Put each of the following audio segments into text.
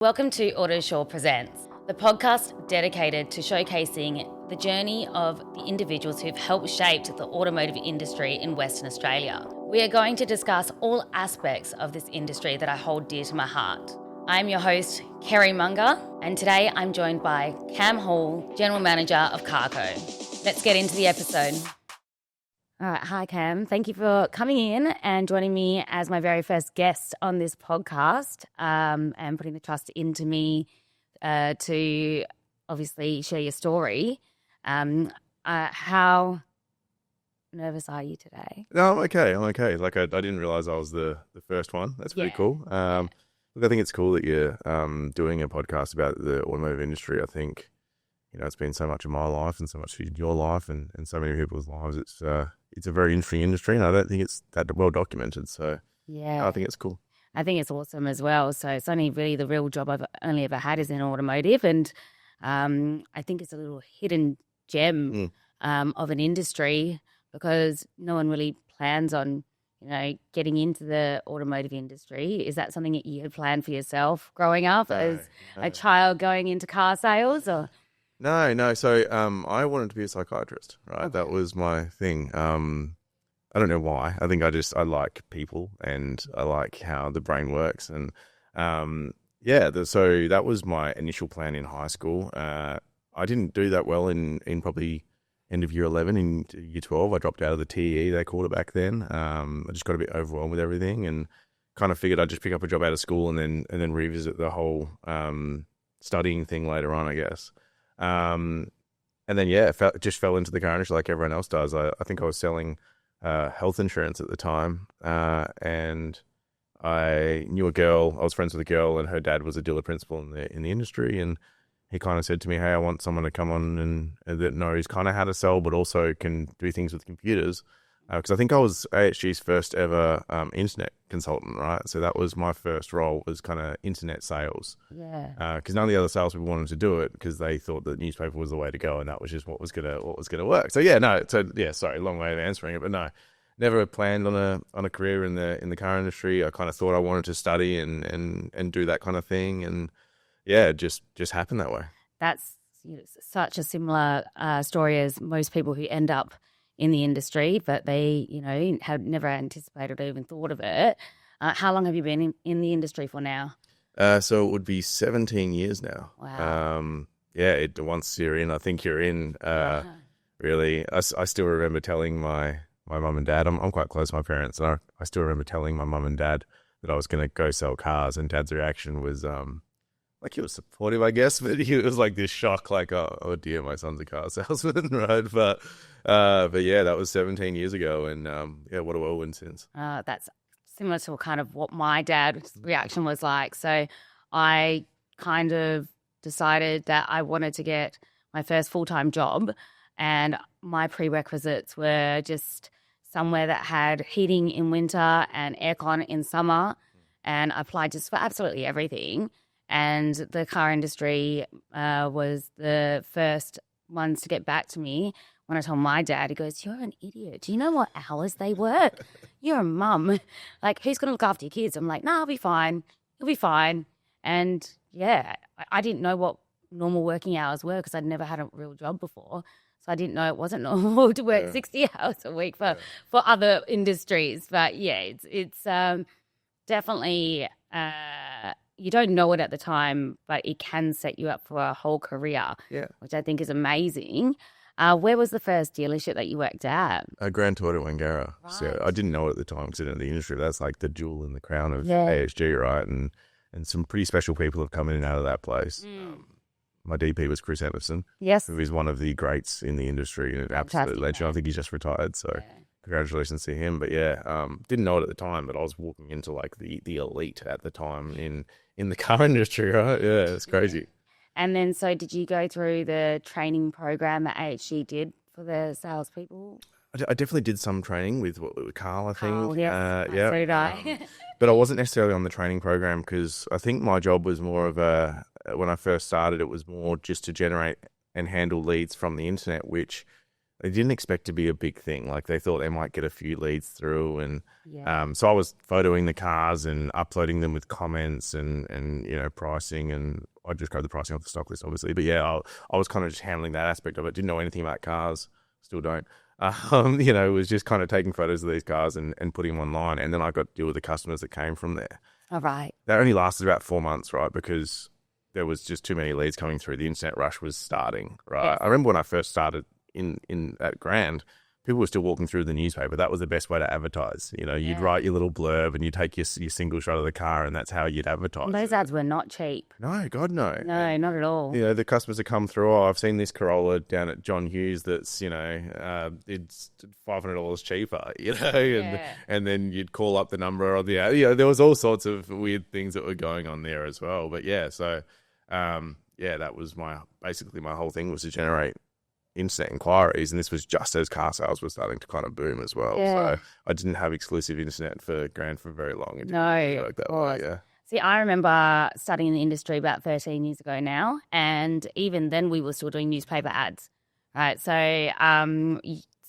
Welcome to Autosure Presents, the podcast dedicated to showcasing the journey of the individuals who've helped shape the automotive industry in Western Australia. We are going to discuss all aspects of this industry that I hold dear to my heart. I'm your host, Kerri Mungar, and today I'm joined by Cam Hall, General Manager of Carco. Let's get into the episode. All right, hi Cam. Thank you for coming in and joining me as my very first guest on this podcast and putting the trust into me to obviously share your story. How nervous are you today? No, I'm okay. Like I didn't realize I was the first one. That's pretty cool. Look, I think it's cool that you're doing a podcast about the automotive industry. I think, it's been so much of my life and so much in your life and so many people's lives. It's a very interesting industry, and I don't think it's that well documented. So I think it's cool. I think it's awesome as well. So it's only really the real job I've only ever had is in automotive, and I think it's a little hidden gem of an industry because no one really plans on, getting into the automotive industry. Is that something that you had planned for yourself growing up as a child going into car sales, or? No. So I wanted to be a psychiatrist, right? Okay. That was my thing. I don't know why. I think I like people and I like how the brain works. And so that was my initial plan in high school. I didn't do that well in probably end of year 11. In year 12, I dropped out of the TE, they called it back then. I just got a bit overwhelmed with everything and kind of figured I'd just pick up a job out of school and then revisit the whole studying thing later on, I guess. And then, just fell into the car industry like everyone else does. I think I was selling health insurance at the time, and I knew a girl. I was friends with a girl, and her dad was a dealer principal in the industry. And he kind of said to me, "Hey, I want someone to come on and that knows kind of how to sell, but also can do things with computers." Because I think I was AHG's first ever internet consultant, right? So that was my first role, was kind of internet sales. Yeah. Because none of the other salespeople wanted to do it because they thought that newspaper was the way to go, and that was just what was gonna work. Sorry, long way of answering it, but no, never planned on a career in the car industry. I kind of thought I wanted to study and do that kind of thing, and just happened that way. That's such a similar story as most people who end up in the industry, but they, had never anticipated or even thought of it. How long have you been in the industry for now? So it would be 17 years now. Wow. Once you're in, I think you're in. Really, I still remember telling my mum and dad, I'm quite close to my parents, and I still remember telling my mum and dad that I was going to go sell cars, and Dad's reaction was, he was supportive, I guess, but it was like this shock, like, oh dear, my son's a car salesman, right? But that was 17 years ago, and what a whirlwind since. That's similar to kind of what my dad's reaction was like. So I kind of decided that I wanted to get my first full-time job, and my prerequisites were just somewhere that had heating in winter and aircon in summer, and I applied just for absolutely everything. And the car industry was the first ones to get back to me. When I told my dad, he goes, "You're an idiot. Do you know what hours they work? You're a mum. Like, who's going to look after your kids?" I'm like, "No, I'll be fine. You'll be fine." And I didn't know what normal working hours were because I'd never had a real job before. So I didn't know it wasn't normal to work 60 hours a week for other industries. But it's definitely... you don't know it at the time, but it can set you up for a whole career, which I think is amazing. Where was the first dealership that you worked at? Grand Auto Wangara. Right. So I didn't know it at the time because I didn't know the industry. But that's like the jewel in the crown of AHG, right? And some pretty special people have come in and out of that place. My DP was Chris Emerson, who is one of the greats in the industry, an absolute legend. I think he's just retired, so... Congratulations to him. But didn't know it at the time, but I was walking into like the elite at the time in the car industry, right? Yeah, it's crazy. And then, so did you go through the training program that AHG did for the salespeople? I definitely did some training with Carl, I think. So did I. But I wasn't necessarily on the training program because I think my job was more of when I first started, it was more just to generate and handle leads from the internet, which they didn't expect to be a big thing. Like they thought they might get a few leads through, and Yeah. so I was photoing the cars and uploading them with comments and pricing, and I just grabbed the pricing off the stock list, obviously. But yeah, I was kind of just handling that aspect of it. Didn't know anything about cars, still don't. Was just kind of taking photos of these cars and putting them online, and then I got to deal with the customers that came from there. All right. That only lasted about 4 months, right? Because there was just too many leads coming through. The internet rush was starting, right? Yes. I remember when I first started in at Grand, people were still walking through the newspaper. That was the best way to advertise. You'd write your little blurb and you'd take your single shot of the car, and that's how you'd advertise. And those ads were not cheap. No, God, no. No, not at all. The customers that come through, I've seen this Corolla down at John Hughes that's, it's $500 cheaper, and then you'd call up the number of the ad. There was all sorts of weird things that were going on there as well. But that was basically my whole thing was to generate internet inquiries, and this was just as car sales were starting to kind of boom as well. Yeah. So I didn't have exclusive internet for Grand for very long. It didn't No, work that of course. way, yeah. See, I remember studying in the industry about 13 years ago now, and even then we were still doing newspaper ads, right? So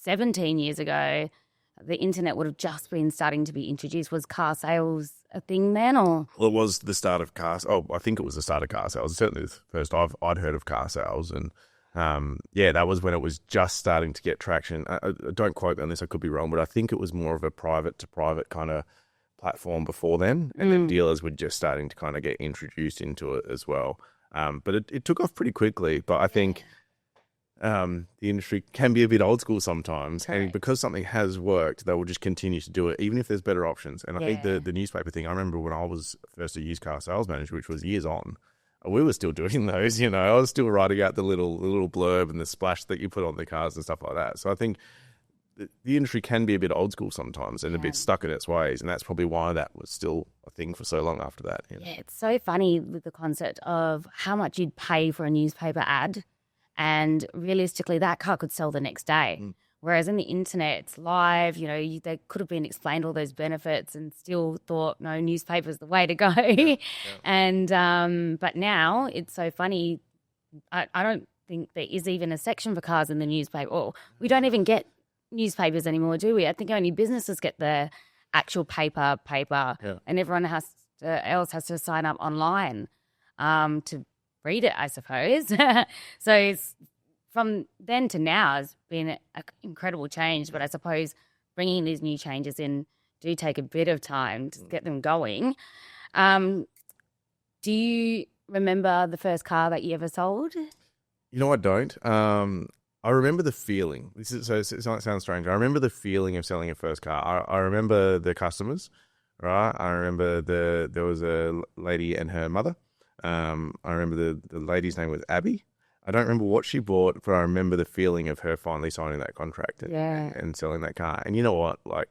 17 years ago, the internet would have just been starting to be introduced. Was car sales a thing then, or? Well, it was the start of car. Oh, I think it was the start of car sales. Certainly the first I'd heard of car sales, and that was when it was just starting to get traction. Don't quote me on this; I could be wrong, but I think it was more of a private to private kind of platform before then, and then dealers were just starting to kind of get introduced into it as well. But it took off pretty quickly. But I think the industry can be a bit old school sometimes, Correct. and because something has worked, they will just continue to do it, even if there's better options. And I think the newspaper thing, I remember when I was first a used car sales manager, which was years on, we were still doing those. I was still writing out the little blurb and the splash that you put on the cars and stuff like that. So I think the industry can be a bit old school sometimes and a bit stuck in its ways, and that's probably why that was still a thing for so long after that. Yeah, it's so funny with the concept of how much you'd pay for a newspaper ad, and realistically that car could sell the next day. Whereas in the internet, it's live, they could have been explained all those benefits and still thought, no, newspaper's the way to go. And, but now it's so funny. I don't think there is even a section for cars in the newspaper. Or we don't even get newspapers anymore, do we? I think only businesses get the actual paper, and everyone else has to sign up online to read it, I suppose. So it's, from then to now has been an incredible change, but I suppose bringing these new changes in do take a bit of time to get them going. Do you remember the first car that you ever sold? I don't. I remember the feeling. It sounds strange. I remember the feeling of selling a first car. I remember the customers, right? I remember there was a lady and her mother. I remember the lady's name was Abby. I don't remember what she bought, but I remember the feeling of her finally signing that contract and selling that car. And you know what? Like,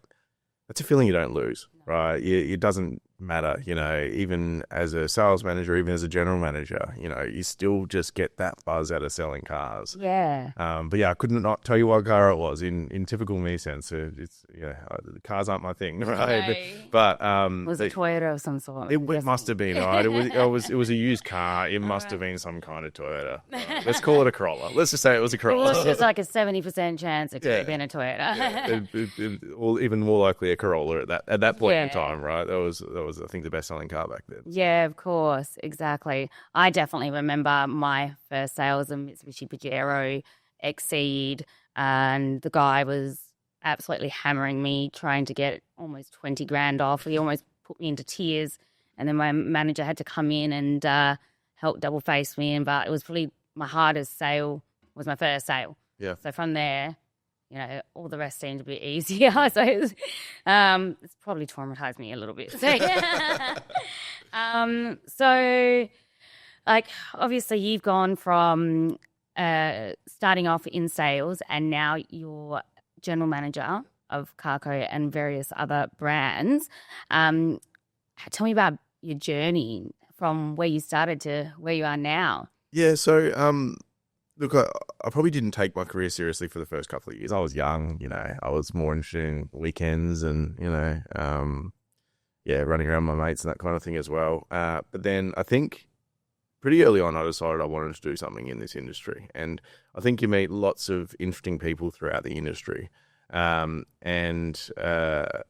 that's a feeling you don't lose, right? It doesn't matter, even as a sales manager, even as a general manager, you still just get that buzz out of selling cars. Yeah. But yeah, I couldn't not tell you what car it was in typical me sense. It's the cars aren't my thing, right? No. But it was a Toyota of some sort. It must have been, right? It was a used car. It must have been some kind of Toyota. Let's call it a Corolla. Let's just say it was a Corolla. It was just like a 70% chance it could have been a Toyota. Or even more likely a Corolla at that point in time, right? That was I think the best selling car back then. Yeah, of course, exactly. I definitely remember my first sales, a Mitsubishi Pajero Exceed, and the guy was absolutely hammering me, trying to get almost 20 grand off. He almost put me into tears, and then my manager had to come in and help double face me. But it was probably my hardest sale was my first sale. Yeah. So from there, all the rest seemed to be easier. So it's probably traumatized me a little bit. So, like, obviously you've gone from starting off in sales, and now you're general manager of Carco and various other brands. Tell me about your journey from where you started to where you are now. Yeah, so look, I probably didn't take my career seriously for the first couple of years. I was young, I was more interested in weekends and, running around with my mates and that kind of thing as well. But then I think pretty early on, I decided I wanted to do something in this industry. And I think you meet lots of interesting people throughout the industry. I met a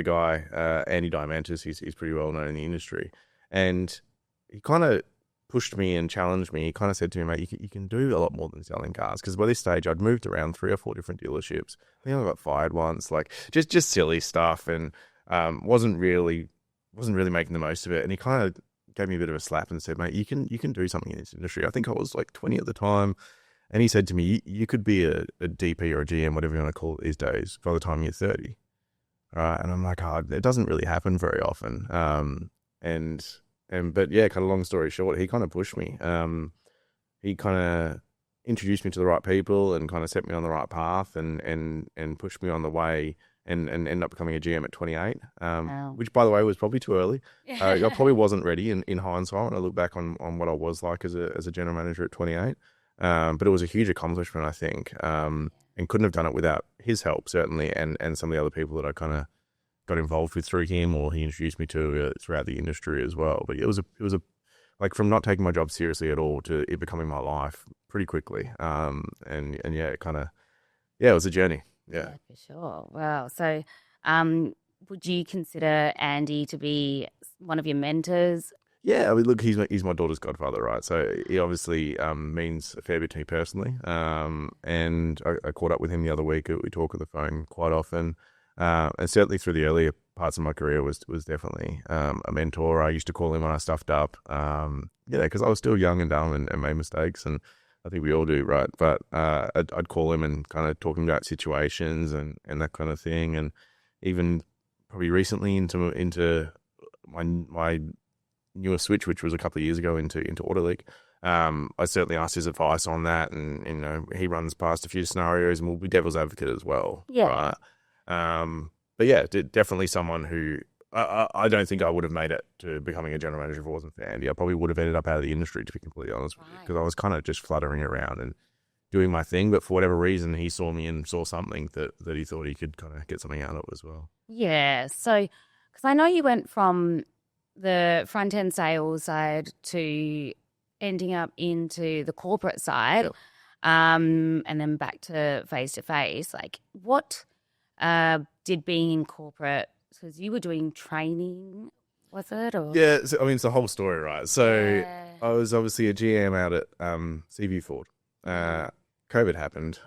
guy, Andy Diamantis. He's pretty well known in the industry. And he kind of pushed me and challenged me. He kind of said to me, mate, you can do a lot more than selling cars. Because by this stage, I'd moved around 3 or 4 different dealerships. I think I got fired once, like just silly stuff, and wasn't really making the most of it. And he kind of gave me a bit of a slap and said, mate, you can do something in this industry. I think I was like 20 at the time. And he said to me, you could be a DP or a GM, whatever you want to call it these days, by the time you're 30. All right. And I'm like, it doesn't really happen very often. But yeah, kind of long story short, he kind of pushed me. He kind of introduced me to the right people and kind of set me on the right path and pushed me on the way and ended up becoming a GM at 28, Wow. which, by the way, was probably too early. I probably wasn't ready in hindsight when I look back on what I was like as a general manager at 28. But it was a huge accomplishment, I think, and couldn't have done it without his help, certainly, and some of the other people that I kind of got involved with through him, or he introduced me to throughout the industry as well. But it was a like from not taking my job seriously at all to it becoming my life pretty quickly. It was a journey. Yeah, for sure. Wow. So, would you consider Andy to be one of your mentors? Yeah, I mean, look, he's my daughter's godfather, right? So he obviously means a fair bit to me personally. And I caught up with him the other week. We talk on the phone quite often. And certainly through the earlier parts of my career was definitely a mentor. I used to call him when I stuffed up, because I was still young and dumb and made mistakes, and I think we all do, right? But I'd call him and kind of talk him about situations and that kind of thing. And even probably recently into my newest switch, which was a couple of years ago into Autoleague, I certainly asked his advice on that. And, he runs past a few scenarios and will be devil's advocate as well. Yeah. Right? But yeah, definitely someone who I don't think I would have made it to becoming a general manager if it wasn't for Andy. I probably would have ended up out of the industry, to be completely honest with you, because I was kind of just fluttering around and doing my thing. But for whatever reason, he saw me and saw something that he thought he could kind of get something out of as well. Yeah. So, because I know you went from the front end sales side to ending up into the corporate side, Yep. and then back to face, like what did being in corporate, because you were doing training, was it? Or? Yeah, so, I mean, it's the whole story, right? So Yeah. I was obviously a GM out at CV Ford. COVID happened.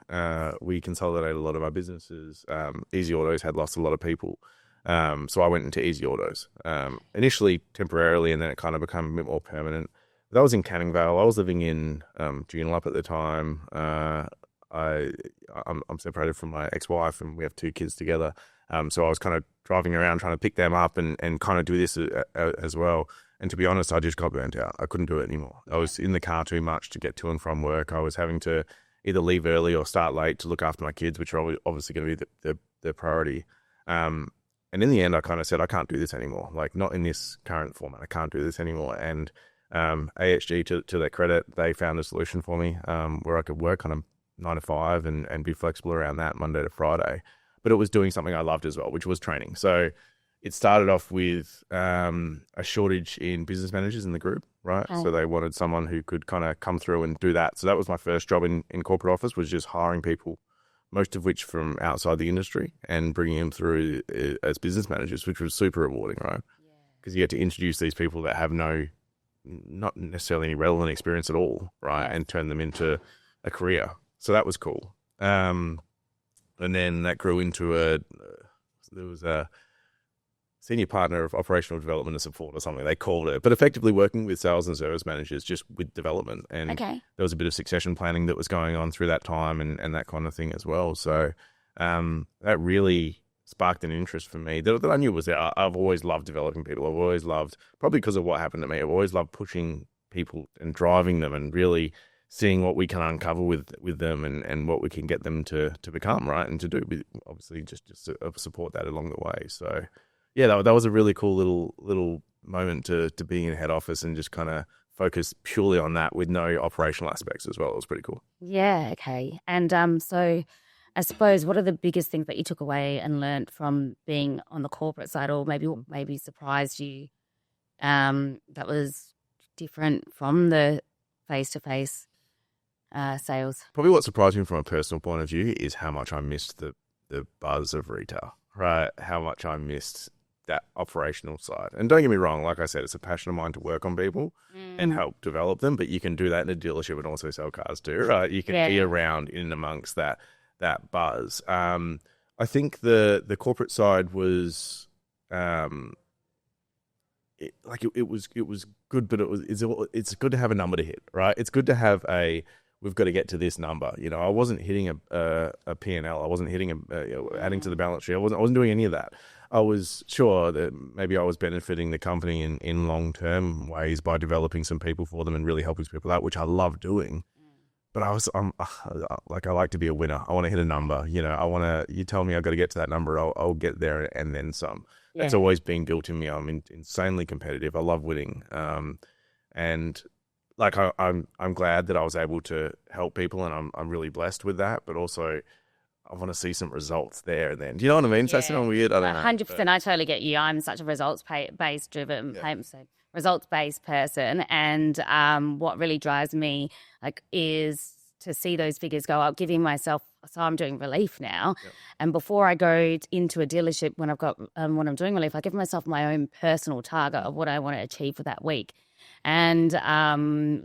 We consolidated a lot of our businesses. Easy Autos had lost a lot of people. So I went into Easy Autos, initially temporarily, and then it kind of became a bit more permanent. That was in Canning Vale. I was living in Joondalup at the time. I'm separated from my ex-wife, and we have 2 kids together. So I was kind of driving around trying to pick them up and kind of do this as well. And to be honest, I just got burnt out. I couldn't do it anymore. I was in the car too much to get to and from work. I was having to either leave early or start late to look after my kids, which are obviously going to be the priority. And in the end, I kind of said, I can't do this anymore. Like, not in this current format. I can't do this anymore. And AHG, to their credit, they found a solution for me where I could work kind of 9 to 5 and be flexible around that Monday to Friday. But it was doing something I loved as well, which was training. So it started off with a shortage in business managers in the group, right? Okay. So they wanted someone who could kind of come through and do that. So that was my first job in corporate office, was just hiring people, most of which from outside the industry, and bringing them through as business managers, which was super rewarding, right? Because you get to introduce these people that have not necessarily any relevant experience at all, right? And turn them into a career. So that was cool. And then that grew into there was a senior partner of operational development and support or something they called it, but effectively working with sales and service managers just with development. And there was a bit of succession planning that was going on through that time and that kind of thing as well. So that really sparked an interest for me that I knew was there. I've always loved developing people. I've always loved, probably because of what happened to me, I've always loved pushing people and driving them and really seeing what we can uncover with them and what we can get them to become, right? And to do, obviously, just to support that along the way. So, yeah, that was a really cool little moment to be in head office and just kind of focus purely on that with no operational aspects as well. It was pretty cool. Yeah, okay. And so I suppose, what are the biggest things that you took away and learned from being on the corporate side, or maybe surprised you, that was different from the face-to-face sales? Probably what surprised me from a personal point of view is how much I missed the buzz of retail, right? How much I missed that operational side. And don't get me wrong, like I said, it's a passion of mine to work on people and help develop them, but you can do that in a dealership and also sell cars too, right? You can be around in amongst that buzz. I think the corporate side was it was good, but it's good to have a number to hit, right? It's good to have we've got to get to this number. You know, I wasn't hitting a P&L. I wasn't hitting adding to the balance sheet. I wasn't doing any of that. I was sure that maybe I was benefiting the company in long-term ways by developing some people for them and really helping people out, which I love doing. But I like to be a winner. I want to hit a number. You know, you tell me I've got to get to that number, I'll get there and then some. Yeah. That's always been built in me. I'm insanely competitive. I love winning. And like I'm glad that I was able to help people, and I'm really blessed with that. But also, I want to see some results there and then. Do you know what I mean? So that sounds weird. I don't know. 100%. I totally get you. I'm such a results-based driven, results-based person, and what really drives me is to see those figures go up, giving myself. So I'm doing relief now, and before I go into a dealership when when I'm doing relief, I give myself my own personal target of what I want to achieve for that week, and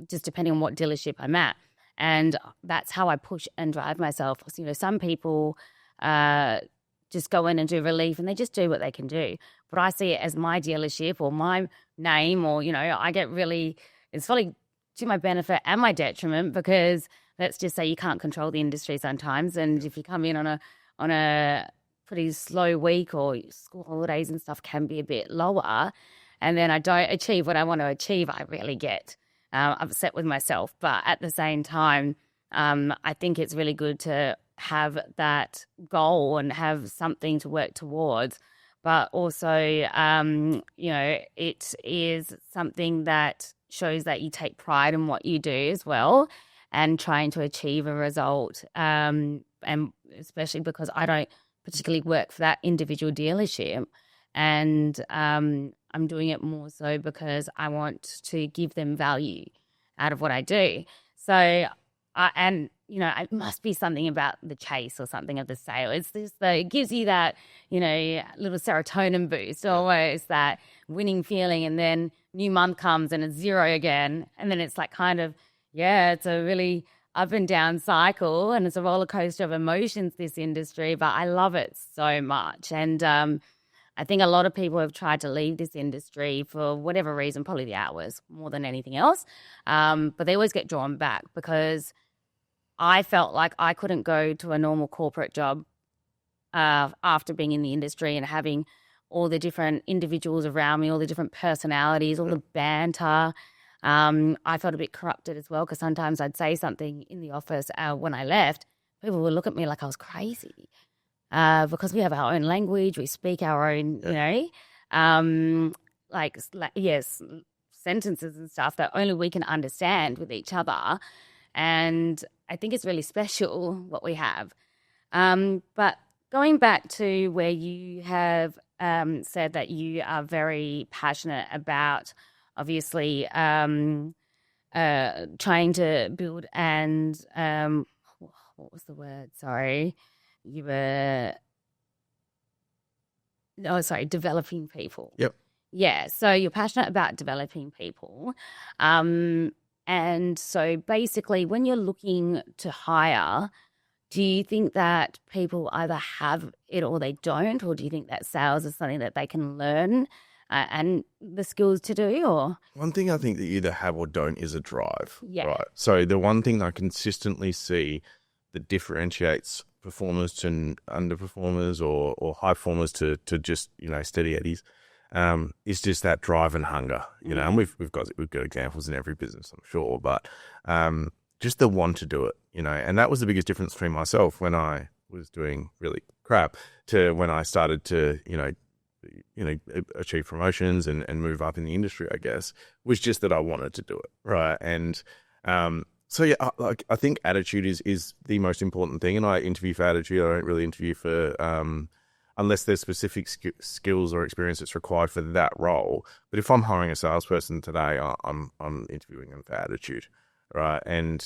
just depending on what dealership I'm at. And that's how I push and drive myself. You know, some people just go in and do relief and they just do what they can do. But I see it as my dealership or my name, or, you know, I get really, it's probably to my benefit and my detriment, because let's just say you can't control the industry sometimes. And if you come in on a pretty slow week, or school holidays and stuff can be a bit lower, and then I don't achieve what I want to achieve, I really get upset with myself. But at the same time, I think it's really good to have that goal and have something to work towards. But also, you know, it is something that shows that you take pride in what you do as well, and trying to achieve a result. And especially because I don't particularly work for that individual dealership, and I'm doing it more so because I want to give them value out of what I do. So, and, you know, it must be something about the chase or something of the sale. It's just it gives you that, you know, little serotonin boost, almost that winning feeling. And then new month comes and it's zero again. And then it's like kind of, it's a really up and down cycle, and it's a roller coaster of emotions, this industry, but I love it so much. And I think a lot of people have tried to leave this industry for whatever reason, probably the hours more than anything else. But they always get drawn back, because I felt like I couldn't go to a normal corporate job after being in the industry and having all the different individuals around me, all the different personalities, all the banter. I felt a bit corrupted as well, because sometimes I'd say something in the office when I left, people would look at me like I was crazy. Because we have our own language, we speak our own, you know, sentences and stuff that only we can understand with each other. And I think it's really special what we have. But going back to where you have said that you are very passionate about, obviously, trying to build and what was the word? Sorry. You were, developing people. Yep. Yeah, so you're passionate about developing people. And so basically when you're looking to hire, do you think that people either have it or they don't, or do you think that sales is something that they can learn and the skills to do? Or one thing I think that you either have or don't is a drive. Yeah. Right. So the one thing I consistently see that differentiates performers to underperformers, or high performers to just, you know, steady eddies, is just that drive and hunger, you know. And we've got examples in every business, I'm sure, but just the want to do it, you know. And that was the biggest difference between myself when I was doing really crap to when I started to, you know, achieve promotions and move up in the industry, I guess, was just that I wanted to do it, right? And so, yeah, I think attitude is the most important thing, and I interview for attitude. I don't really interview for unless there's specific skills or experience that's required for that role. But if I'm hiring a salesperson today, I'm interviewing them for attitude, right? And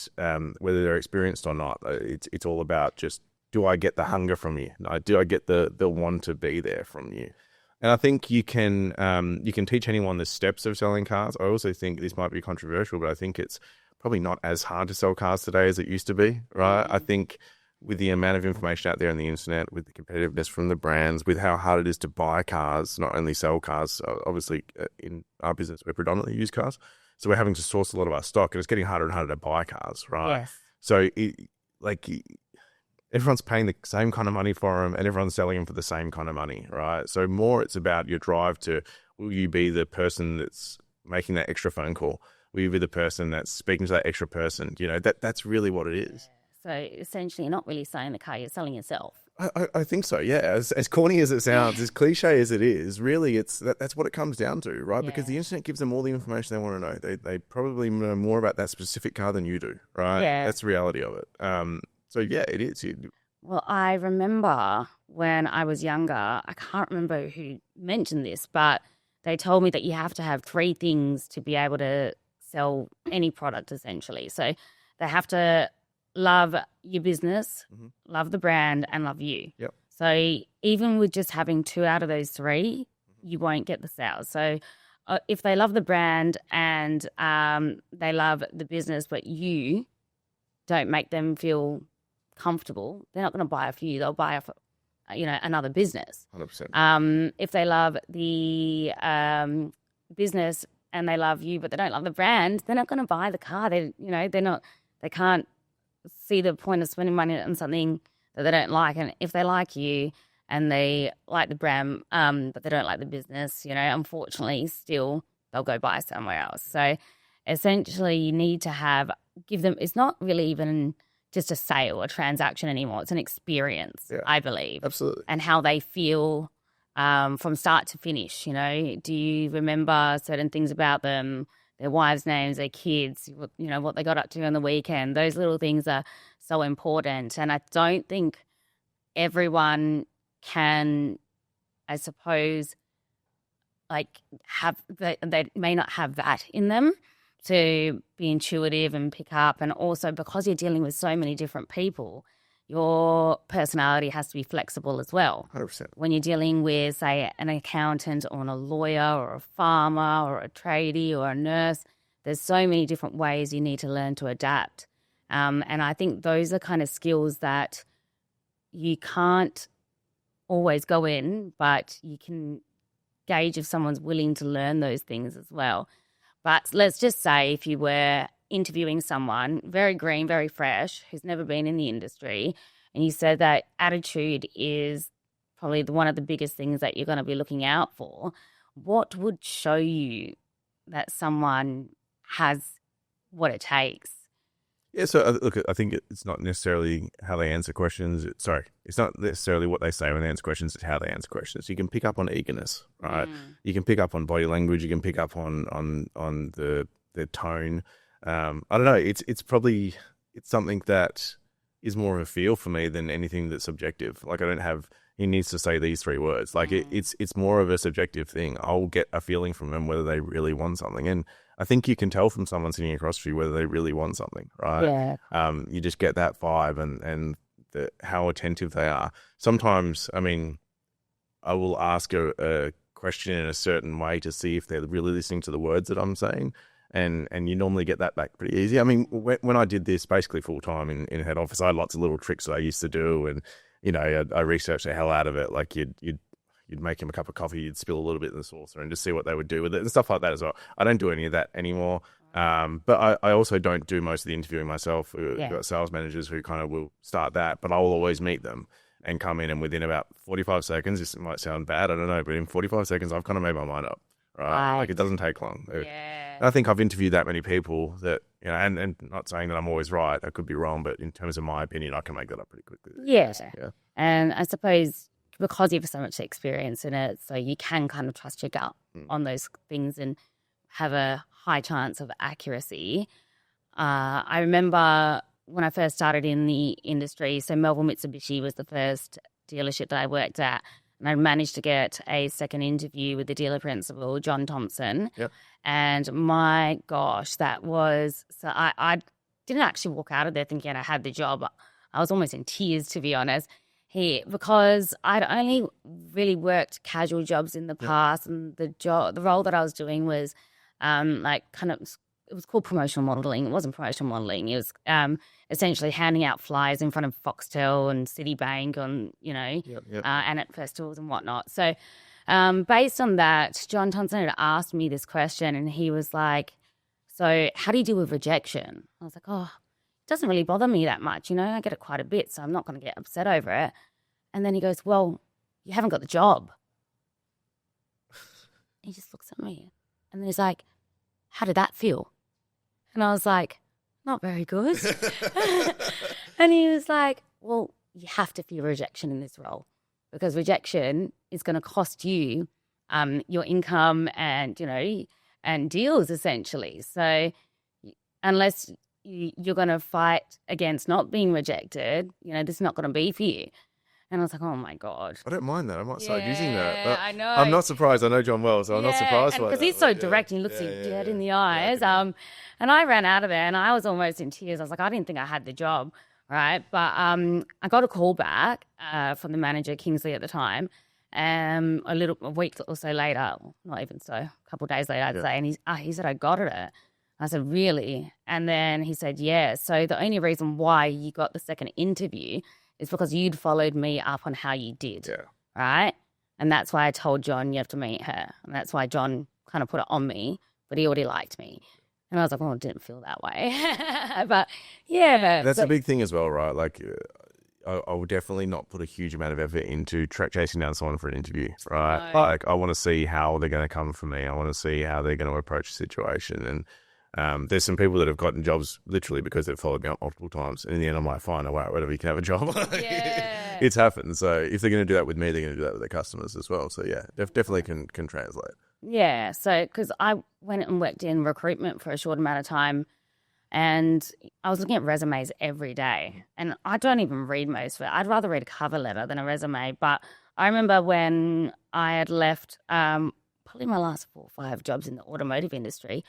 whether they're experienced or not, it's all about just, do I get the hunger from you? Do I get the want to be there from you? And I think you can teach anyone the steps of selling cars. I also think this might be controversial, but I think it's probably not as hard to sell cars today as it used to be, right? I think with the amount of information out there on the internet, with the competitiveness from the brands, with how hard it is to buy cars, not only sell cars, obviously in our business, we're predominantly used cars. So we're having to source a lot of our stock, and it's getting harder and harder to buy cars, right? Yes. So everyone's paying the same kind of money for them, and everyone's selling them for the same kind of money, right? So more it's about your drive to, will you be the person that's making that extra phone call? Will you be the person that's speaking to that extra person? You know, that's really what it is. So essentially, you're not really selling the car, you're selling yourself. I think so, yeah. As corny as it sounds, as cliche as it is, really that's what it comes down to, right? Yeah. Because the internet gives them all the information they want to know. They probably know more about that specific car than you do, right? Yeah. That's the reality of it. So yeah, it is. Well, I remember when I was younger, I can't remember who mentioned this, but they told me that you have to have 3 things to be able to sell any product, essentially. So they have to love your business, love the brand, and love you. Yep. So even with just having 2 out of those 3, you won't get the sales. So if they love the brand and they love the business, but you don't make them feel comfortable, they're not going to buy off you. They'll buy off, another business. 100%. If they love the business and they love you, but they don't love the brand, they're not going to buy the car. They can't see the point of spending money on something that they don't like. And if they like you and they like the brand, but they don't like the business, unfortunately, still they'll go buy somewhere else. So essentially, you need to give them. It's not really even just a sale, a transaction anymore. It's an experience, I believe. Absolutely. And how they feel from start to finish. Do you remember certain things about them, their wives' names, their kids, what they got up to on the weekend? Those little things are so important. And I don't think everyone can, I suppose, they may not have that in them to be intuitive and pick up. And also because you're dealing with so many different people, your personality has to be flexible as well. 100%. When you're dealing with, say, an accountant or a lawyer or a farmer or a tradie or a nurse, there's so many different ways you need to learn to adapt. And I think those are kind of skills that you can't always go in, but you can gauge if someone's willing to learn those things as well. But let's just say if you were interviewing someone very green, very fresh, who's never been in the industry, and you said that attitude is probably one of the biggest things that you're going to be looking out for, what would show you that someone has what it takes? Yeah, so look, I think it's not necessarily how they answer questions. It's not necessarily what they say when they answer questions. It's how they answer questions. You can pick up on eagerness, right? You can pick up on body language. You can pick up on the tone. I don't know. It's something that is more of a feel for me than anything that's subjective. Like I don't have. He needs to say these 3 words. Like it's more of a subjective thing. I'll get a feeling from them whether they really want something, and I think you can tell from someone sitting across from you whether they really want something, right? Yeah. You just get that vibe and how attentive they are. Sometimes, I mean, I will ask a question in a certain way to see if they're really listening to the words that I'm saying, and you normally get that back pretty easy. I mean, when I did this basically full time in head office, I had lots of little tricks that I used to do, and I researched the hell out of it. Like you'd make him a cup of coffee, you'd spill a little bit in the saucer and just see what they would do with it and stuff like that as well. I don't do any of that anymore. But I also don't do most of the interviewing myself. We've got sales managers who kind of will start that, but I will always meet them and come in, and within about 45 seconds, this might sound bad, I don't know, but in 45 seconds, I've kind of made my mind up, right? Like it doesn't take long. Yeah. I think I've interviewed that many people that, and not saying that I'm always right, I could be wrong, but in terms of my opinion, I can make that up pretty quickly. Yeah. And I suppose because you have so much experience in it, so you can kind of trust your gut on those things and have a high chance of accuracy. I remember when I first started in the industry, so Melville Mitsubishi was the first dealership that I worked at, and I managed to get a second interview with the dealer principal, John Thompson. Yep. And my gosh, that was so. I didn't actually walk out of there thinking I had the job. I was almost in tears, to be honest. Because I'd only really worked casual jobs in the past, and the role that I was doing was it was called promotional modelling. It wasn't promotional modelling. It was essentially handing out flyers in front of Foxtel and Citibank and at festivals and whatnot. So based on that, John Thompson had asked me this question, and he was like, so how do you deal with rejection? I was like, oh, it doesn't really bother me that much. I get it quite a bit, so I'm not going to get upset over it. And then he goes, well, you haven't got the job. He just looks at me. And then he's like, how did that feel? And I was like, not very good. And he was like, well, you have to fear rejection in this role, because rejection is going to cost you your income and, and deals, essentially. So unless you're going to fight against not being rejected, this is not going to be for you. And I was like, oh, my God. I don't mind that. I might start using that. I know. I'm not surprised. I know John well, so I'm not surprised by that. Because he's so direct and he looks you dead in the eyes. And I ran out of there and I was almost in tears. I was like, I didn't think I had the job, right? But I got a call back from the manager, Kingsley, at the time. A week or so later, not even so, a couple of days later, I'd say, and he said, I got it. I said, really? And then he said, yeah. So the only reason why you got the second interview is because you'd followed me up on how you did, right? And that's why I told John you have to meet her. And that's why John kind of put it on me, but he already liked me. And I was like, well, it didn't feel that way. But, yeah. That's a big thing as well, right? Like, I would definitely not put a huge amount of effort into chasing down someone for an interview, right? No. Like, I want to see how they're going to come for me. I want to see how they're going to approach the situation. And there's some people that have gotten jobs literally because they've followed me up multiple times. And in the end, I'm like, fine, whatever, you can have a job. It's happened. So if they're going to do that with me, they're going to do that with their customers as well. So yeah, definitely can translate. Yeah. So because I went and worked in recruitment for a short amount of time, and I was looking at resumes every day. And I don't even read most of it. I'd rather read a cover letter than a resume. But I remember when I had left probably my last 4 or 5 jobs in the automotive industry,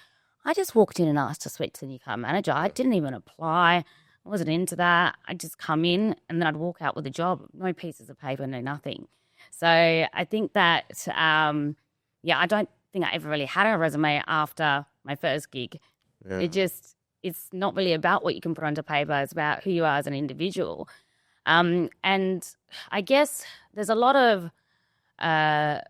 I just walked in and asked to speak to the new car manager. I didn't even apply. I wasn't into that. I'd just come in and then I'd walk out with a job. No pieces of paper, no nothing. So I think that, I don't think I ever really had a resume after my first gig. Yeah. It's not really about what you can put onto paper. It's about who you are as an individual. And I guess there's a lot of, things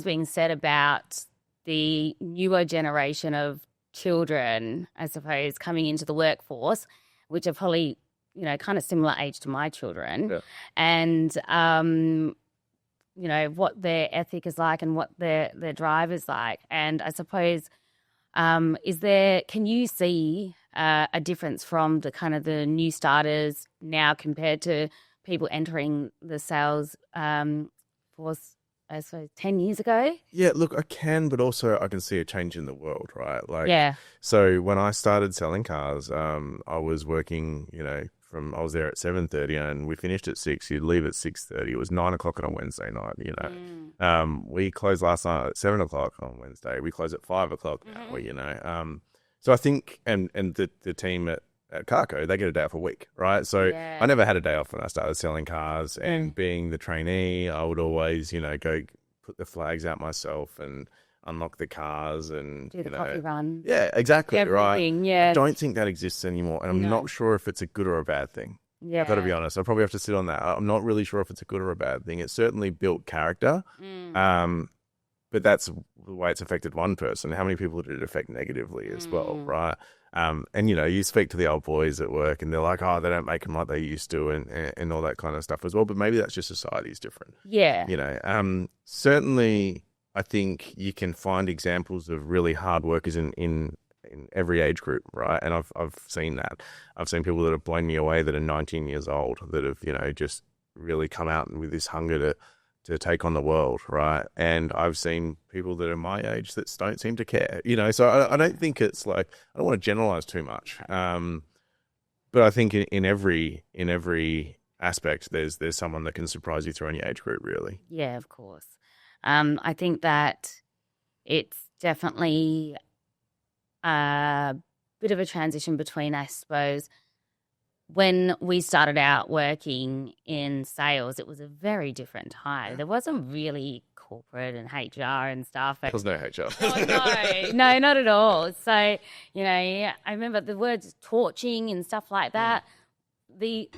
being said about the newer generation of children, I suppose, coming into the workforce, which are probably, kind of similar age to my children. Yeah. And, what their ethic is like and what their drive is like. And I suppose, can you see a difference from the kind of the new starters now compared to people entering the sales force, I suppose, 10 years ago? Yeah, look, I can, but also I can see a change in the world, right? Like, so when I started selling cars, I was working, I was there at 7:30 and we finished at 6. You'd leave at 6:30. It was 9 o'clock on a Wednesday night, we closed last night at 7 o'clock on Wednesday. We close at 5 o'clock now, so I think, and the team at Carco, they get a day off a week, right? So I never had a day off when I started selling cars, and being the trainee, I would always, go put the flags out myself and unlock the cars and do the coffee run. Yeah, exactly. Everything, right. Yeah. I don't think that exists anymore, and I'm not sure if it's a good or a bad thing. Yeah, I've got to be honest. I probably have to sit on that. I'm not really sure if it's a good or a bad thing. It certainly built character, but that's the way it's affected one person. How many people did it affect negatively as well, right? And you speak to the old boys at work, and they're like, "Oh, they don't make them like they used to," and all that kind of stuff as well. But maybe that's just society's different. Yeah. Certainly, I think you can find examples of really hard workers in every age group, right? And I've seen that. I've seen people that have blown me away that are 19 years old that have just really come out with this hunger to take on the world, right? And I've seen people that are my age that don't seem to care, So I don't think it's like, I don't want to generalize too much, but I think in every aspect, there's someone that can surprise you through any age group, really. Yeah, of course. I think that it's definitely a bit of a transition between, I suppose, when we started out working in sales, it was a very different time. There wasn't really corporate and HR and stuff. There was no HR. No, not at all. So, I remember the words torching and stuff like that. These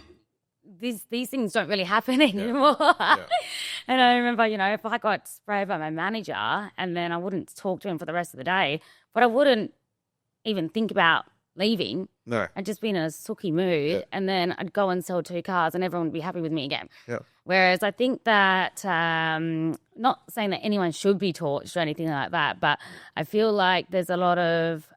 things don't really happen anymore. Yeah. And I remember, if I got sprayed by my manager and then I wouldn't talk to him for the rest of the day, but I wouldn't even think about leaving. No. I'd just be in a sooky mood and then I'd go and sell 2 cars and everyone would be happy with me again. Yeah. Whereas I think that, not saying that anyone should be torched or anything like that, but I feel like there's a lot of,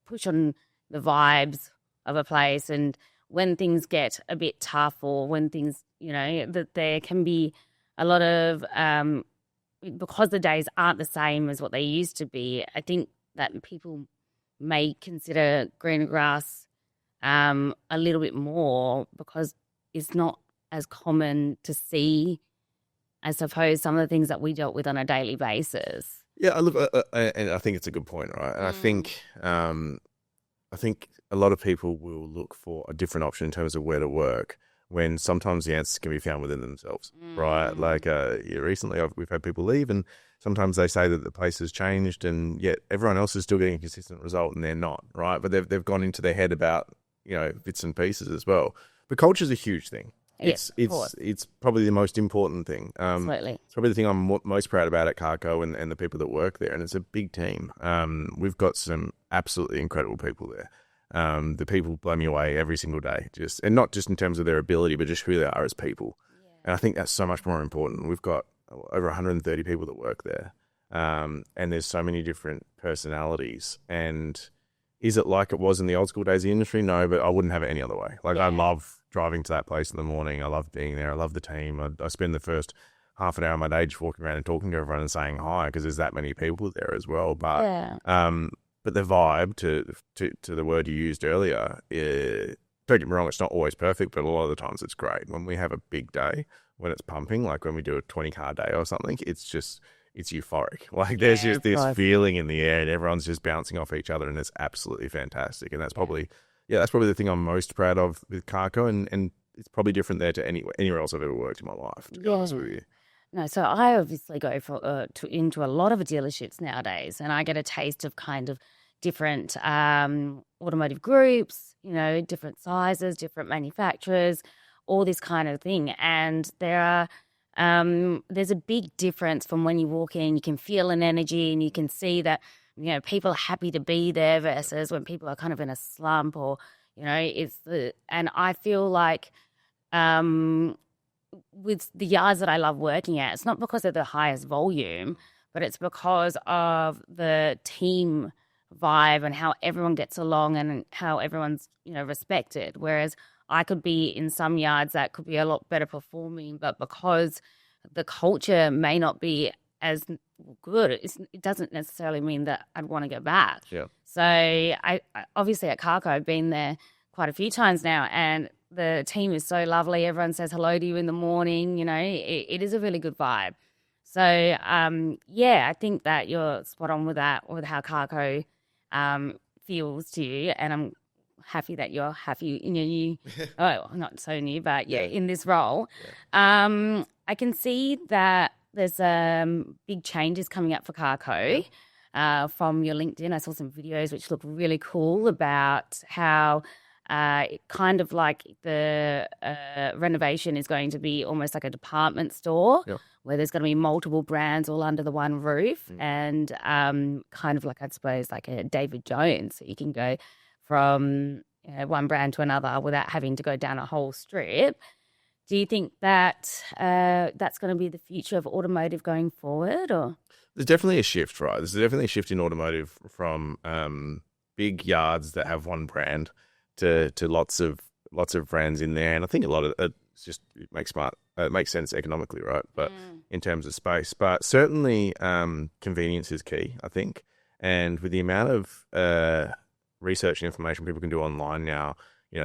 push on the vibes of a place, and when things get a bit tough or when things, that there can be a lot of, because the days aren't the same as what they used to be, I think that people may consider greener grass a little bit more because it's not as common to see, I suppose, some of the things that we dealt with on a daily basis. Yeah, look, and I think it's a good point, right? And I think a lot of people will look for a different option in terms of where to work when sometimes the answers can be found within themselves, right? Like recently we've had people leave and sometimes they say that the place has changed and yet everyone else is still getting a consistent result and they're not, right? But they've gone into their head about, bits and pieces as well. But culture is a huge thing. It's probably the most important thing. Absolutely. It's probably the thing I'm most proud about at Carco and the people that work there. And it's a big team. We've got some absolutely incredible people there. The people blow me away every single day, and not just in terms of their ability, but just who they are as people. Yeah. And I think that's so much more important. We've got over 130 people that work there. And there's so many different personalities. And is it like it was in the old school days of the industry? No, but I wouldn't have it any other way. I love driving to that place in the morning. I love being there. I love the team. I spend the first half an hour of my day just walking around and talking to everyone and saying hi because there's that many people there as well. But but the vibe, to the word you used earlier, don't get me wrong, it's not always perfect, but a lot of the times it's great. When we have a big day, when it's pumping, like when we do a 20-car day or something, it's euphoric. Like there's just this feeling in the air and everyone's just bouncing off each other and it's absolutely fantastic. And that's probably the thing I'm most proud of with Carco, and it's probably different there to anywhere else I've ever worked in my life, to be honest with you. No, so I obviously go into a lot of dealerships nowadays, and I get a taste of kind of different automotive groups, different sizes, different manufacturers, all this kind of thing. And there's a big difference from when you walk in, you can feel an energy and you can see that, people are happy to be there versus when people are kind of in a slump or, and I feel like with the yards that I love working at, it's not because of the highest volume, but it's because of the team vibe and how everyone gets along and how everyone's, respected. Whereas I could be in some yards that could be a lot better performing, but because the culture may not be as good, it doesn't necessarily mean that I'd want to go back. Yeah. So I obviously at Carco, I've been there quite a few times now, and the team is so lovely. Everyone says hello to you in the morning. It is a really good vibe. So, I think that you're spot on with that, with how Carco feels to you. And I'm happy that you're happy in your new, not so new, but in this role. Yeah. I can see that there's big changes coming up for Carco. From your LinkedIn. I saw some videos which look really cool about how kind of like the renovation is going to be almost like a department store where there's going to be multiple brands all under the one roof and kind of like, I suppose, like a David Jones. So you can go from one brand to another without having to go down a whole strip. Do you think that that's going to be the future of automotive going forward, or? There's definitely a shift, right? There's definitely a shift in automotive from big yards that have one brand to lots of brands in there, and I think a lot of it makes sense economically, right? But in terms of space, but certainly convenience is key, I think. And with the amount of research and information people can do online now,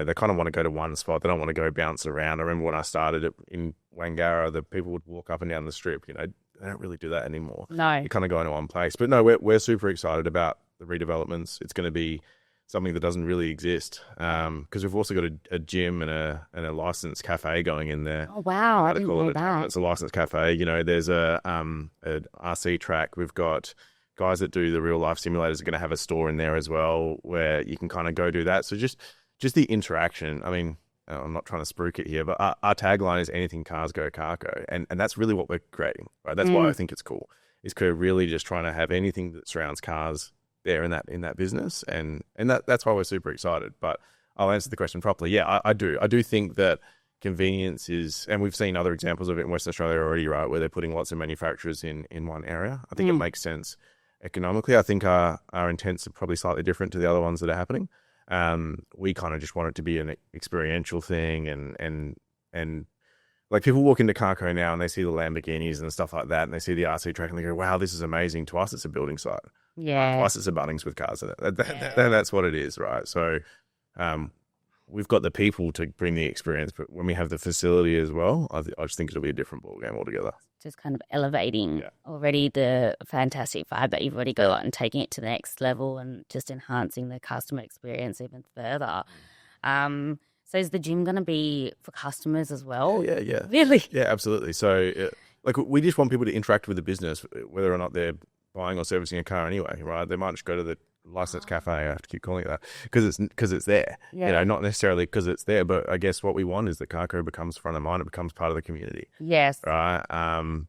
they kind of want to go to one spot. They don't want to go bounce around. I remember when I started in Wangara, the people would walk up and down the strip. They don't really do that anymore. No. You kind of go into one place. But no, we're super excited about the redevelopments. It's going to be something that doesn't really exist because we've also got a gym and a licensed cafe going in there. Oh, wow. I didn't know that. It's a licensed cafe. There's a RC track. We've got guys that do the real life simulators are going to have a store in there as well where you can kind of go do that. So just the interaction. I mean, I'm not trying to spruik it here, but our tagline is anything cars go Carco. And that's really what we're creating, right? That's why I think it's cool. Is really just trying to have anything that surrounds cars there in that business. And that's why we're super excited. But I'll answer the question properly. Yeah, I do. I do think that convenience is, and we've seen other examples of it in Western Australia already, right, where they're putting lots of manufacturers in one area. I think it makes sense economically. I think our intents are probably slightly different to the other ones that are happening. We kind of just want it to be an experiential thing and like people walk into Carco now and they see the Lamborghinis and stuff like that and they see the RC track and they go, wow, this is amazing. To us, it's a building site. Yeah. To us, it's a Bunnings with cars in it. That's what it is, right? So we've got the people to bring the experience, but when we have the facility as well, I just think it'll be a different ballgame altogether. Just kind of elevating already the fantastic vibe that you've already got and taking it to the next level and just enhancing the customer experience even further. So is the gym going to be for customers as well? Yeah. Really? Yeah, absolutely. So we just want people to interact with the business, whether or not they're buying or servicing a car anyway, right? They might just go to the licensed cafe. I have to keep calling it that because it's there. Yeah. Not necessarily because it's there, but I guess what we want is that Carco becomes front of mind. It becomes part of the community. Yes. Right.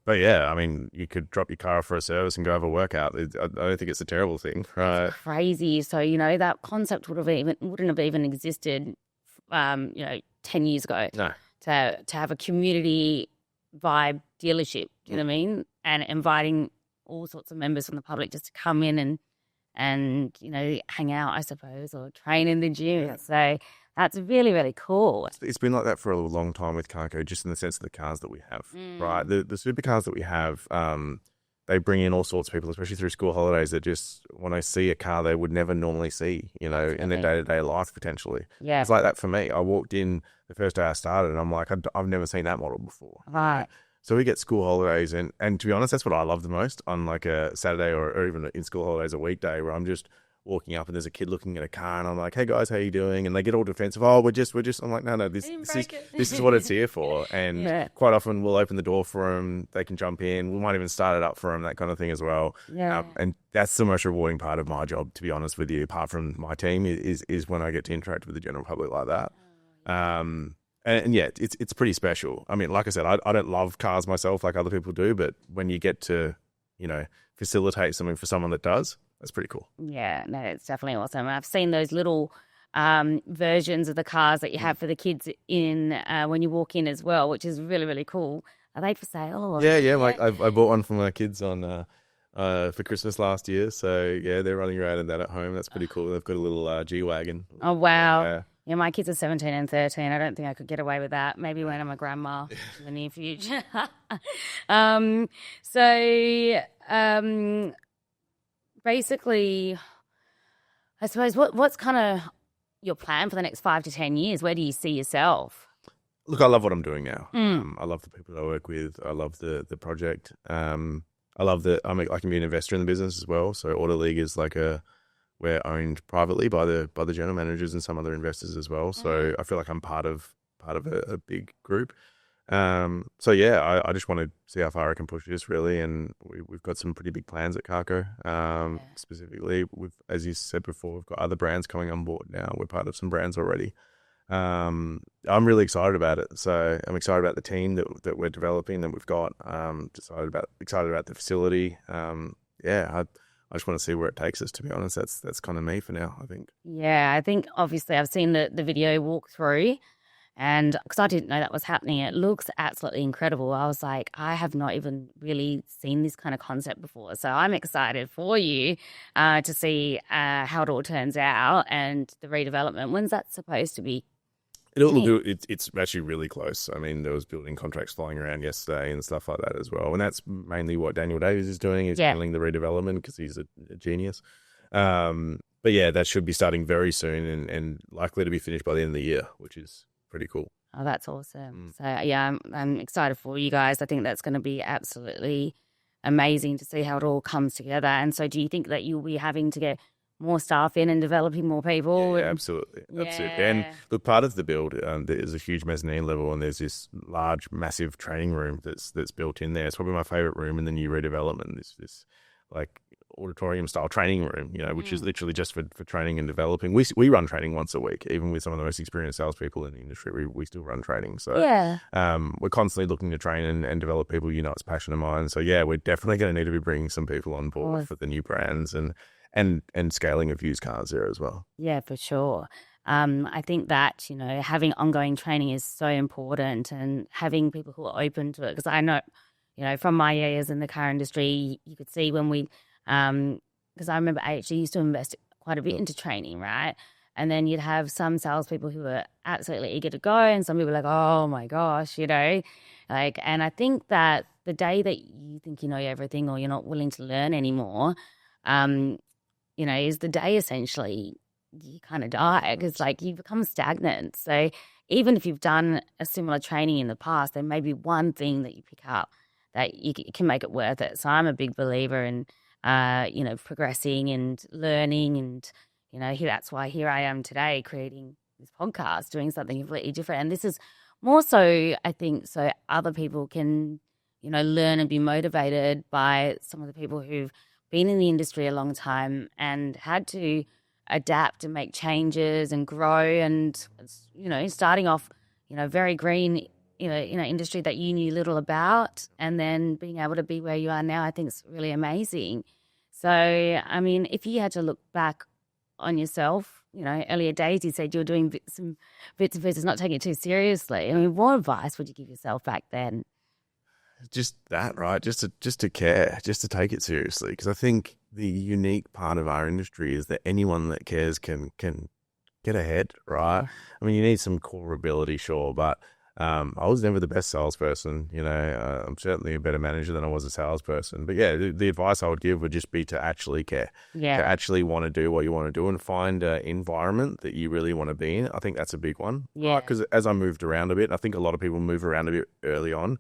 But yeah, I mean, you could drop your car off for a service and go have a workout. I don't think it's a terrible thing. Right. It's crazy. So that concept wouldn't have even existed 10 years ago. No. To have a community vibe dealership, do you know what I mean? And inviting all sorts of members from the public just to come in and hang out, I suppose, or train in the gym. Yeah. So that's really, really cool. It's been like that for a long time with Carco, just in the sense of the cars that we have, right? The supercars that we have, they bring in all sorts of people, especially through school holidays, that just want to see a car they would never normally see, in their day-to-day life, potentially. Yeah. It's like that for me. I walked in the first day I started and I'm like, I've never seen that model before. Right. So we get school holidays and to be honest, that's what I love the most on like a Saturday or even in school holidays, a weekday, where I'm just walking up and there's a kid looking at a car and I'm like, hey guys, how you doing? And they get all defensive. Oh, we're just, I'm like, no, this is what it's here for. And quite often we'll open the door for them. They can jump in. We might even start it up for them, that kind of thing as well. Yeah. And that's the most rewarding part of my job, to be honest with you, apart from my team, is when I get to interact with the general public like that. And yeah, it's pretty special. I mean, like I said, I don't love cars myself like other people do, but when you get to, facilitate something for someone that does, that's pretty cool. Yeah, no, it's definitely awesome. I've seen those little versions of the cars that you have for the kids in when you walk in as well, which is really, really cool. Are they for sale? Or? Yeah. Like I bought one for my kids on for Christmas last year. So yeah, they're running around in that at home. That's pretty cool. They've got a little G-Wagon. Oh, wow. Yeah, my kids are 17 and 13. I don't think I could get away with that. Maybe when I'm a grandma in the near future. Basically, I suppose, what's kind of your plan for the next 5 to 10 years? Where do you see yourself? Look, I love what I'm doing now. I love the people I work with. I love the project. I love that I can be an investor in the business as well. So Auto League is we're owned privately by the general managers and some other investors as well. So I feel like I'm part of a big group. So yeah, I just want to see how far I can push this really, and we've got some pretty big plans at Carco. Specifically, as you said before, we've got other brands coming on board now. We're part of some brands already. I'm really excited about it. So I'm excited about the team that we're developing, that we've got. Excited about the facility. I just want to see where it takes us, to be honest. That's kind of me for now, I think. Yeah, I think obviously I've seen the video walkthrough, and because I didn't know that was happening, it looks absolutely incredible. I was like, I have not even really seen this kind of concept before. So I'm excited for you to see how it all turns out and the redevelopment. When's that supposed to be? It's actually really close. I mean, there was building contracts flying around yesterday and stuff like that as well. And that's mainly what Daniel Davies is doing, is handling the redevelopment because he's a genius. But yeah, that should be starting very soon and likely to be finished by the end of the year, which is pretty cool. Oh, that's awesome. So yeah, I'm excited for you guys. I think that's going to be absolutely amazing to see how it all comes together. And so do you think that you'll be having to get more staff in and developing more people? Yeah, absolutely. Absolutely. And look, part of the build, there's a huge mezzanine level and there's this large, massive training room that's built in there. It's probably my favorite room in the new redevelopment. This like auditorium style training room, which is literally just for training and developing. We run training once a week, even with some of the most experienced salespeople in the industry. We still run training. So we're constantly looking to train and develop people. It's a passion of mine. So yeah, we're definitely going to need to be bringing some people on board for the new brands and scaling of used cars there as well. Yeah, for sure. I think that, having ongoing training is so important and having people who are open to it. Because I know, from my years in the car industry, you could see when we, because I remember I actually used to invest quite a bit into training, right? And then you'd have some salespeople who were absolutely eager to go and some people like, oh my gosh, and I think that the day that you think you know everything or you're not willing to learn anymore, is the day essentially you kind of die because you become stagnant. So even if you've done a similar training in the past, there may be one thing that you pick up that you can make it worth it. So I'm a big believer in, progressing and learning and, that's why here I am today creating this podcast, doing something completely different. And this is more so, I think, so other people can, learn and be motivated by some of the people who've been in the industry a long time and had to adapt and make changes and grow and, starting off, very green, industry that you knew little about and then being able to be where you are now, I think is really amazing. So, I mean, if you had to look back on yourself, earlier days, you said you were doing some bits and pieces, not taking it too seriously. I mean, what advice would you give yourself back then? Just that, right? Just to care, just to take it seriously. Because I think the unique part of our industry is that anyone that cares can get ahead, right? I mean, you need some core ability, sure, but I was never the best salesperson. I'm certainly a better manager than I was a salesperson. But yeah, the advice I would give would just be to actually care, to actually want to do what you want to do and find an environment that you really want to be in. I think that's a big one. Yeah. Because as I moved around a bit, I think a lot of people move around a bit early on.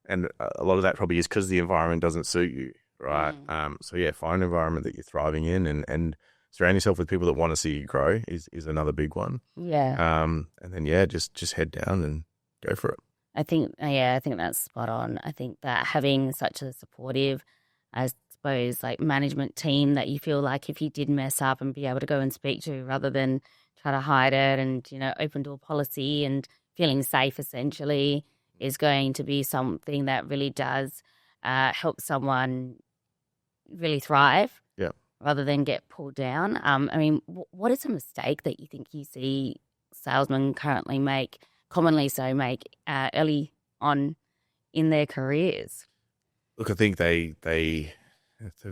And a lot of that probably is because the environment doesn't suit you, right? So yeah, find an environment that you're thriving in and surround yourself with people that want to see you grow is another big one. Yeah. And then yeah, just head down and go for it. I think that's spot on. I think that having such a supportive, I suppose, management team that you feel like if you did mess up and be able to go and speak to rather than try to hide it and, open door policy and feeling safe essentially is going to be something that really does help someone really thrive rather than get pulled down. I mean, what is a mistake that you think you see salesmen commonly make early on in their careers? Look, I think the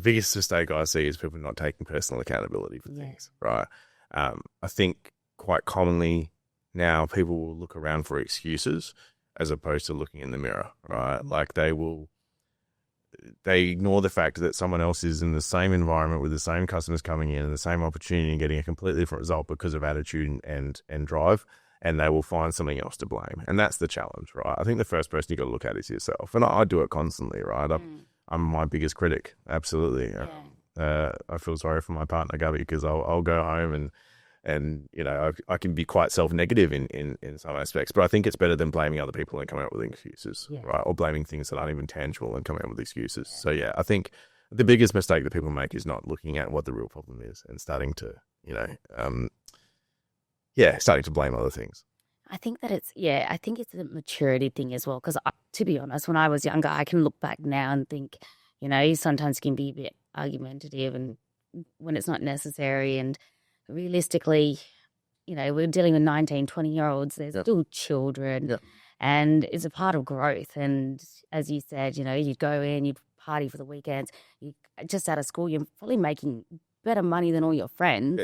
biggest mistake I see is people not taking personal accountability for things, right? I think quite commonly now people will look around for excuses as opposed to looking in the mirror, right? They ignore the fact that someone else is in the same environment with the same customers coming in and the same opportunity and getting a completely different result because of attitude and drive, and they will find something else to blame. And that's the challenge, right? I think the first person you got to look at is yourself. And I do it constantly, right? I'm my biggest critic, absolutely. I feel sorry for my partner, Gabby, because I'll go home and I can be quite self-negative in some aspects, but I think it's better than blaming other people and coming up with excuses, right? Or blaming things that aren't even tangible and coming up with excuses. So yeah, I think the biggest mistake that people make is not looking at what the real problem is and starting to, starting to blame other things. I think that it's a maturity thing as well. Because to be honest, when I was younger, I can look back now and think, sometimes you can be a bit argumentative and when it's not necessary. And realistically, we're dealing with 19, 20-year-olds. They're still children and it's a part of growth. And as you said, you'd go in, you'd party for the weekends. You just out of school, you're probably making better money than all your friends.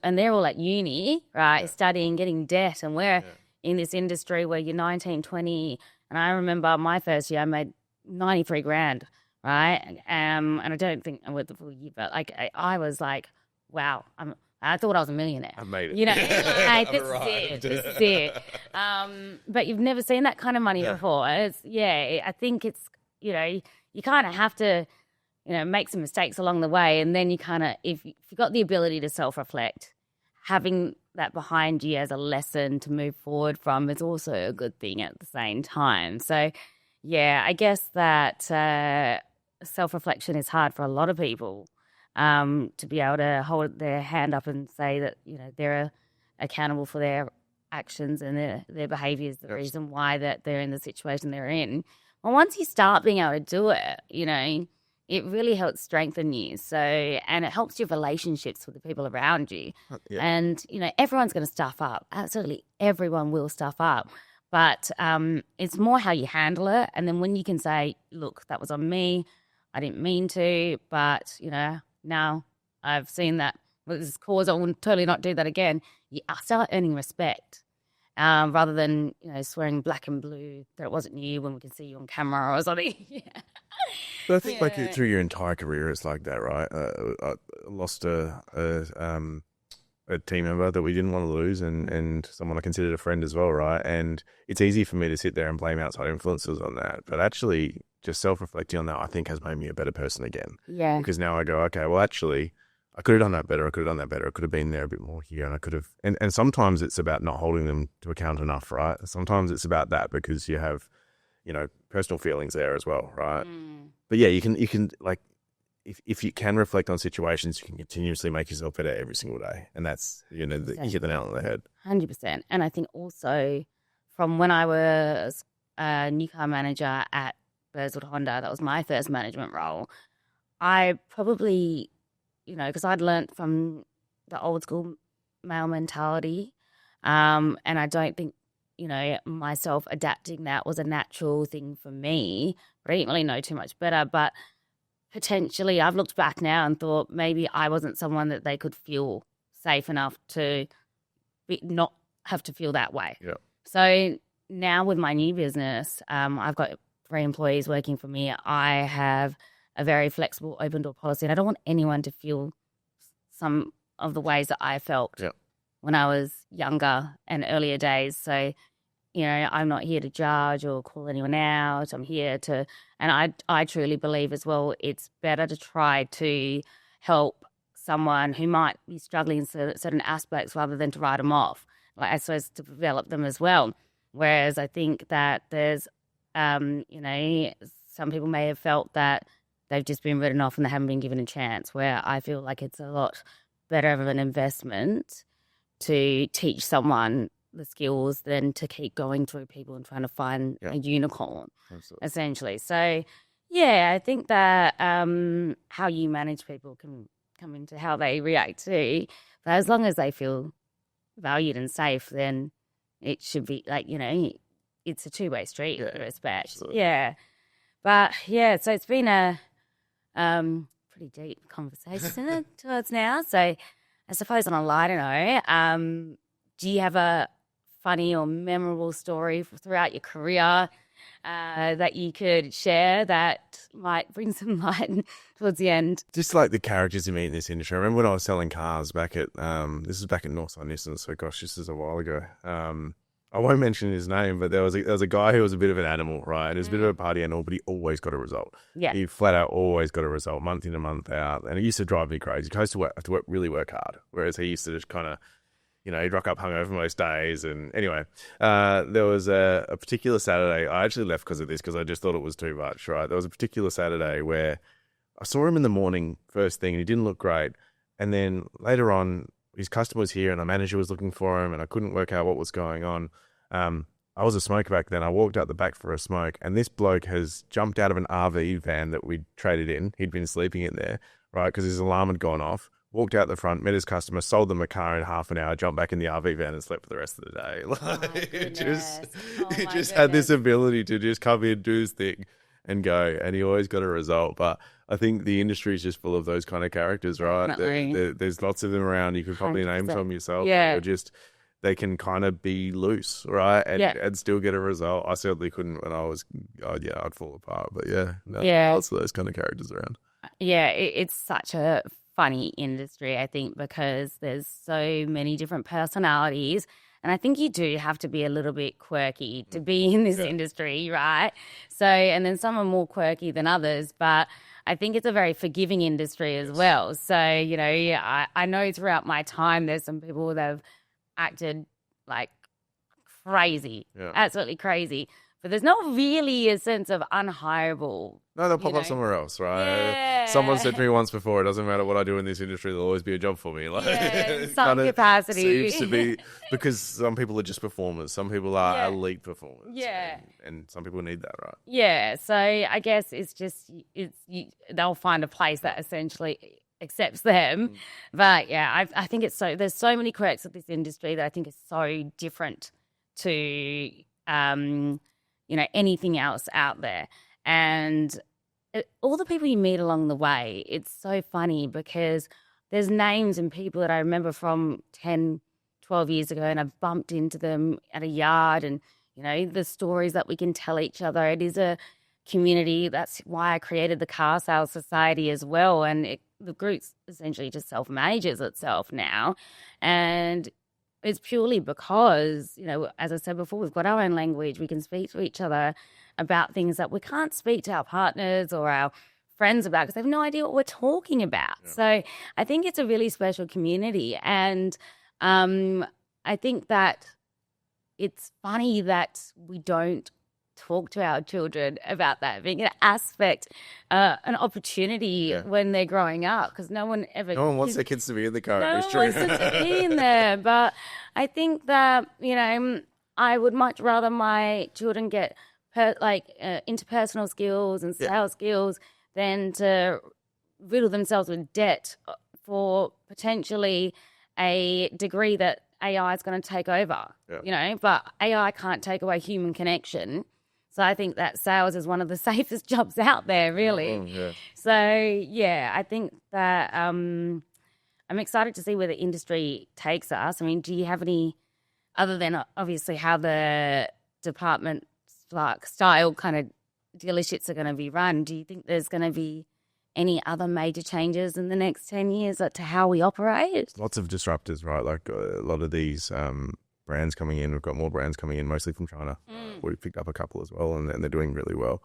And they're all at uni, right, studying, getting debt. And we're in this industry where you're 19, 20. And I remember my first year, I made 93 grand, right? And I don't think I worked the full year, but I was like, wow, I thought I was a millionaire. I made it. You know, like, I've this arrived. is it. But you've never seen that kind of money before. I think it's, you know, you kind of have to, you know, make some mistakes along the way. And then you kind of, if you've got the ability to self-reflect, having that behind you as a lesson to move forward from is also a good thing at the same time. So, yeah, I guess that self-reflection is hard for a lot of people, to be able to hold their hand up and say that, you know, they're accountable for their actions and their behaviours, the reason why that they're in the situation they're in. Well, once you start being able to do it, you know, it really helps strengthen you. So, and it helps your relationships with the people around you. Yeah. And, you know, everyone's going to stuff up. Absolutely everyone will stuff up. But it's more how you handle it. And then when you can say, look, that was on me. I didn't mean to, but, you know, now I've seen that this is cause, I will totally not do that again. You start earning respect, rather than, you know, swearing black and blue that it wasn't you when we can see you on camera or something. Yeah. But I think like through your entire career, it's like that, right? I lost a team member that we didn't want to lose, and someone I considered a friend as well, right? And it's easy for me to sit there and blame outside influences on that, but actually just self-reflecting on that, I think, has made me a better person again. Yeah. Because now I go, okay, well, actually, I could have done that better. I could have done that better. I could have been there a bit more here, and I could have. And sometimes it's about not holding them to account enough, right? Sometimes it's about that because you have, you know, personal feelings there as well, right? But yeah, you can like, if you can reflect on situations, you can continuously make yourself better every single day, and that's, you know, you hit the nail on the head. 100%. And I think also from when I was a new car manager at Burswood Honda, that was my first management role. I probably, you know, because I'd learnt from the old school male mentality, and I don't think, you know, myself adapting that was a natural thing for me. I didn't really know too much better, but potentially I've looked back now and thought maybe I wasn't someone that they could feel safe enough to not have to feel that way. Yeah. So now with my new business, I've got 3 employees working for me. I have a very flexible open door policy, and I don't want anyone to feel some of the ways that I felt when I was younger and earlier days. So, you know, I'm not here to judge or call anyone out. I'm here to, and I truly believe as well, it's better to try to help someone who might be struggling in certain aspects rather than to write them off. Like, I suppose to develop them as well. Whereas I think that there's, you know, some people may have felt that they've just been written off and they haven't been given a chance, where I feel like it's a lot better of an investment to teach someone the skills than to keep going through people and trying to find a unicorn, essentially. So, yeah, I think that how you manage people can come into how they react too. But as long as they feel valued and safe, then it should be like, you know, it's a two-way street, respect. Absolutely. Yeah. But, yeah, so it's been a pretty deep conversation towards now. So I suppose on a lighter note, do you have a funny or memorable story throughout your career that you could share that might bring some light towards the end? Just like the characters you meet in this industry. I remember when I was selling cars back at, this is back at Northside Nissan, so gosh, this is a while ago. I won't mention his name, but there was a guy who was a bit of an animal, right? He was a bit of a party animal, but he always got a result. Yeah. He flat out always got a result, month in and month out. And it used to drive me crazy. He used to really work hard, whereas he used to just kind of, you know, he'd rock up hungover most days. And anyway, there was a particular Saturday. I actually left because of this, because I just thought it was too much, right? There was a particular Saturday where I saw him in the morning, first thing, and he didn't look great. And then later on, his customer was here and our manager was looking for him and I couldn't work out what was going on. I was a smoker back then. I walked out the back for a smoke and this bloke has jumped out of an RV van that we'd traded in. He'd been sleeping in there, right, because his alarm had gone off. Walked out the front, met his customer, sold them a car in half an hour, jumped back in the RV van and slept for the rest of the day. Like, he just had this ability to just come in, do his thing and go, and he always got a result. But I think the industry is just full of those kind of characters, right? There's lots of them around. You could probably 100%. Name some yourself. Yeah. They can kind of be loose, right? And still get a result. I certainly couldn't when I was, I'd fall apart. But lots of those kind of characters around. Yeah, it's such a funny industry, I think, because there's so many different personalities. And I think you do have to be a little bit quirky to be in this industry, right? So, and then some are more quirky than others, but I think it's a very forgiving industry as well. So, you know, I know throughout my time there's some people that have acted like crazy, absolutely crazy. But there's not really a sense of unhireable. No, they'll pop up somewhere else, right? Yeah. Someone said to me once before, it doesn't matter what I do in this industry, there'll always be a job for me. Like, in some capacity. Seems to be, because some people are just performers. Some people are elite performers. Yeah. And some people need that, right? Yeah. So I guess they'll find a place that essentially accepts them. But yeah, I think there's so many quirks of this industry that I think is so different to anything else out there. And all the people you meet along the way, it's so funny because there's names and people that I remember from 10, 12 years ago, and I've bumped into them at a yard, and, you know, the stories that we can tell each other. It is a community. That's why I created the Car Sales Society as well. And the group essentially just self-manages itself now. And it's purely because, you know, as I said before, we've got our own language. We can speak to each other about things that we can't speak to our partners or our friends about because they have no idea what we're talking about. Yeah. So I think it's a really special community. And I think that it's funny that we don't talk to our children about that being an aspect, an opportunity when they're growing up, because no one wants their kids to be in the car industry. No one wants to be in there. But I think that, you know, I would much rather my children get interpersonal skills and sales skills than to riddle themselves with debt for potentially a degree that AI is going to take over, you know, but AI can't take away human connection. So I think that sales is one of the safest jobs out there, really. So, I think that I'm excited to see where the industry takes us. I mean, do you have any, other than obviously how the department style kind of dealerships are going to be run, do you think there's going to be any other major changes in the next 10 years to how we operate? Lots of disruptors, right? Like a lot of these brands coming in. We've got more brands coming in, mostly from China. We've picked up a couple as well, and they're doing really well.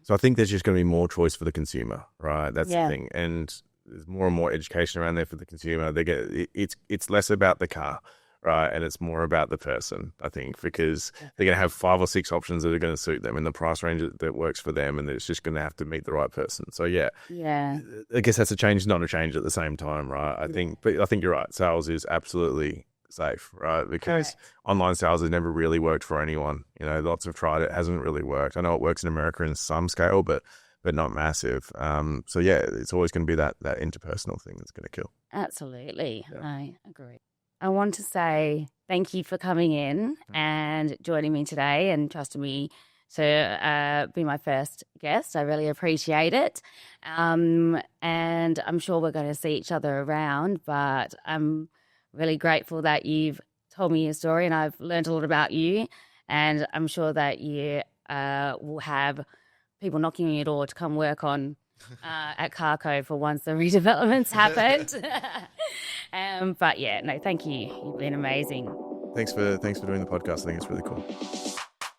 So I think there's just going to be more choice for the consumer, right? That's the thing. And there's more and more education around there for the consumer. It's less about the car, right? And it's more about the person, I think, because they're going to have 5 or 6 options that are going to suit them in the price range that works for them, and it's just going to have to meet the right person. So I guess that's a change, not a change at the same time, right? I think you're right. Sales is absolutely safe, right? Because online sales has never really worked for anyone. You know, lots have tried it, hasn't really worked. I know it works in America in some scale, but not massive. So it's always going to be that interpersonal thing that's going to kill. Absolutely. I agree. I want to say thank you for coming in and joining me today and trusting me to be my first guest. I really appreciate it. And I'm sure we're going to see each other around, but I'm really grateful that you've told me your story and I've learned a lot about you. And I'm sure that you will have people knocking on your door to come work on at Carco for once the redevelopments happened. But thank you. You've been amazing. Thanks for doing the podcast. I think it's really cool.